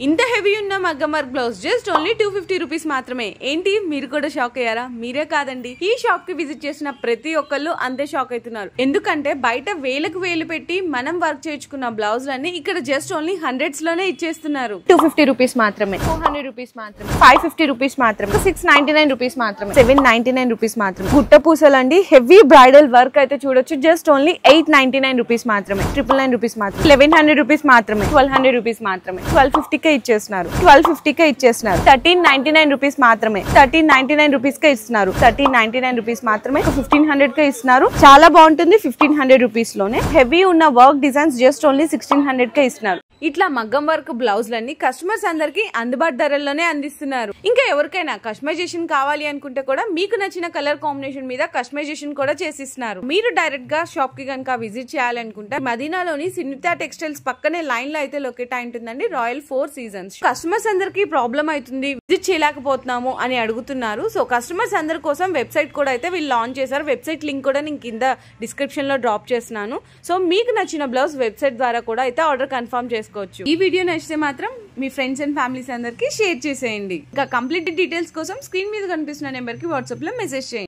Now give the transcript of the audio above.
ఇంత హెవీ ఉన్న మగ్గం work blouse just only 250 rupees మాత్రమే. ఏంటి మీరు కూడా షాక్ అయ్యారా? మీరే కాదండి, ఈ షాప్ కి విజిట్ చేసిన ప్రతి ఒక్కళ్ళు అంతే షాక్ అవుతున్నారు. ఎందుకంటే బయట వేలకు వేలు పెట్టి మనం వర్క్ చేయించుకున్న బ్లౌజులన్నీ ఇక్కడ జస్ట్ ఓన్లీ హండ్రెడ్స్ లోనే ఇచ్చేస్తున్నారు. 250 రూపీస్ మాత్రమే, 400 రూపీస్ మాత్రమే, 550 రూపీస్ మాత్రమే, 699 రూపీస్ మాత్రమే, 799 రూపీస్ మాత్రమే. గుట్ట పూసలు అండి, హెవీ బ్రైడల్ వర్క్ అయితే చూడొచ్చు. జస్ట్ ఓన్లీ 899 రూపీస్ మాత్రమే, 999 రూపీస్ మాత్రమే, 1100 రూపీస్ మాత్రమే, 1200 రూపీస్ మాత్రమే, 1250 కే ఇచ్చేస్తున్నారు, 1250 కే ఇచ్చేస్తున్నారు, 1399 రూపీస్ మాత్రమే, 1399 రూపీస్ కే ఇస్తున్నారు, 1399 రూపీస్ మాత్రమే, 1500 కే ఇస్తున్నారు. చాలా బాగుంటుంది 1500 రూపీస్ లోనే. హెవీ ఉన్న వర్క్ డిజైన్స్ జస్ట్ ఓన్లీ 1600 కే ఇస్తున్నారు. ఇట్లా మగ్గం వర్క్ బ్లౌజులన్నీ కస్టమర్స్ అందరికి అందుబాటు ధరల్లోనే అందిస్తున్నారు. ఇంకా ఎవరికైనా కస్టమైజేషన్ కావాలి అనుకుంటే కూడా మీకు నచ్చిన కలర్ కాంబినేషన్ మీద కస్టమైజేషన్ కూడా చేసిస్తున్నారు. మీరు డైరెక్ట్ గా షాప్ కి కనుక విజిట్ చేయాలనుకుంటే మదీనాలోని సునీత టెక్స్టైల్స్ పక్కనే లైన్ లో అయితే లొకేట్ అయి ఉంటుందండి రాయల్ 4 సీజన్స్. కస్టమర్స్ అందరికి ప్రాబ్లం అవుతుంది, విజిట్ చేయలేకపోతున్నాము అని అడుగుతున్నారు. సో కస్టమర్స్ అందరి కోసం వెబ్సైట్ కూడా అయితే వీళ్ళు లాంచ్ చేశారు. వెబ్సైట్ లింక్ కూడా నేను కింద డిస్క్రిప్షన్ లో డ్రాప్ చేస్తున్నాను. సో మీకు నచ్చిన బ్లౌజ్ వెబ్సైట్ ద్వారా కూడా అయితే ఆర్డర్ కన్ఫర్మ్ చేసుకోవచ్చు. ఈ వీడియో నచ్చితే మాత్రం మీ ఫ్రెండ్స్ అండ్ ఫ్యామిలీస్ అందరికి షేర్ చేసేయండి. ఇంకా కంప్లీట్ డీటెయిల్స్ కోసం స్క్రీన్ మీద కనిపిస్తున్న నెంబర్ కి వాట్సాప్ లో మెసేజ్ చేయండి.